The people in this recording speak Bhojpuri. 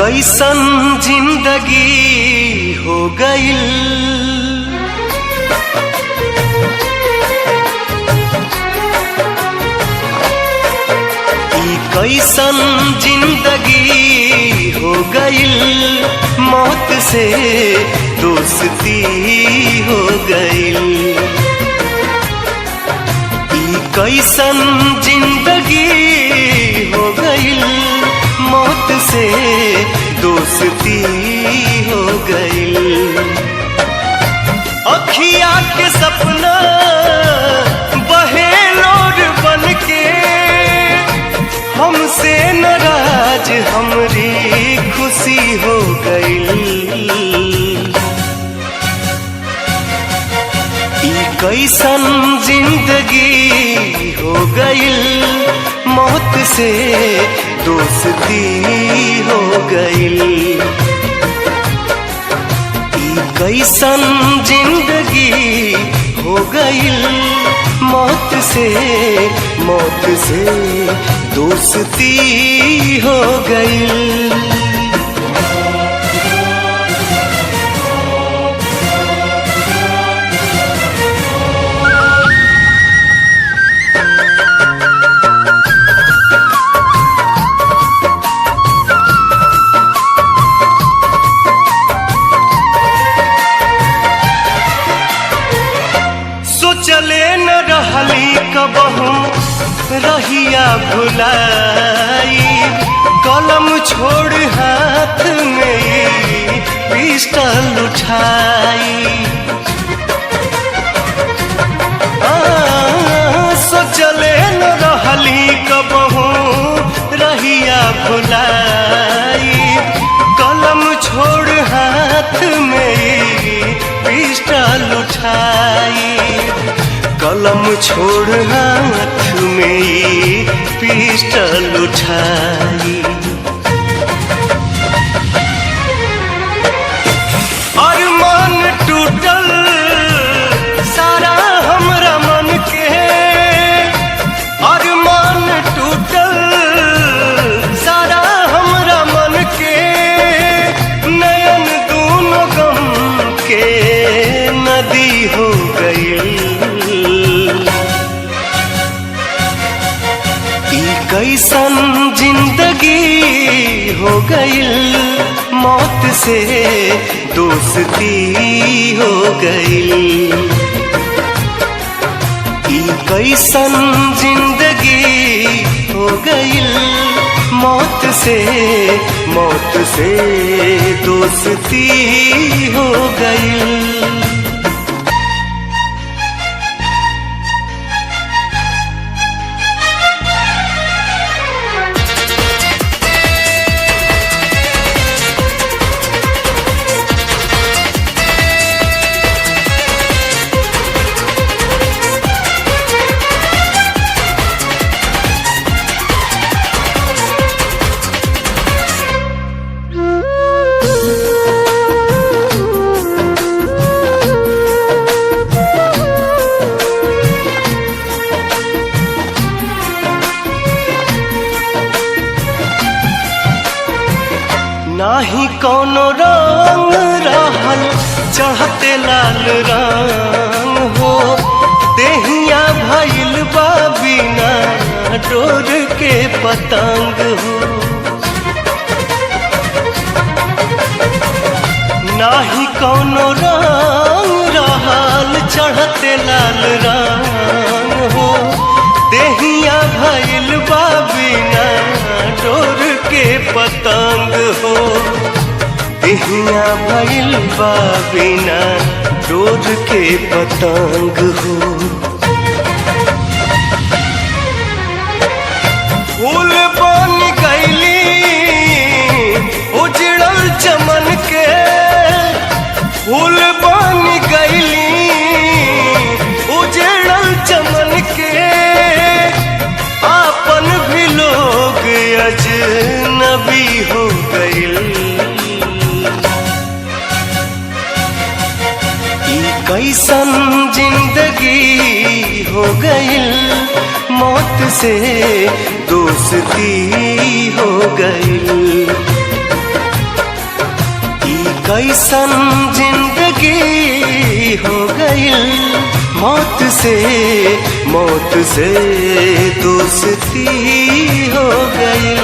कैसन जिंदगी हो गईल, कैसन जिंदगी हो गईल, मौत से दोस्ती हो गईल। कैसन जिंदगी हो गईल, मौत से दोस्ती हो गईल। अखिया के सपना बहे लोर बन के, हमसे नाराज हमरी खुशी हो गईल। कैसन जिंदगी हो गईल, मौत से दोस्ती हो गईल। कैसन जिंदगी हो गईल, मौत से दोस्ती हो गईल। चले न रहली कबहू रहिया भुलाई, कलम छोड़ हाथ में पिस्टल उठाई। सोचले न रहली कबहू रहिया भुलाई, कलम छोड़ हाथ में पिस्टल उठाई। कलम छोड़ हाथ में पिस्टल उठाई। अरमान टूटल सारा हमरा मन के, अरमान टूटल सारा हमरा मन के, नयन दूनों गम के नदी हो गई। कैसन जिंदगी हो गईल, मौत से दोस्ती हो गईल। कैसन जिंदगी हो गईल, मौत से दोस्ती हो गईल। नाही कोनो रंग रहल चढ़ते लाल रंग हो, देहिया भइल बा बिना डोर के पतंग हो। नाही कोनो रंग रहल चढ़ते लाल रंग हो, देहिया भइल बा बिना डोर के पतंग हो। देहिया भइल बा बिना डोर के पतंग हो। फूल बन गईली उजड़ल चमन के, फूल बन गईली उजड़ल चमन के, आपन भी लोग अजनबी हो गईल। कैसन जिंदगी हो गईल, मौत से दोस्ती हो गईल। कैसन जिंदगी हो गई, मौत से दोस्ती हो गई।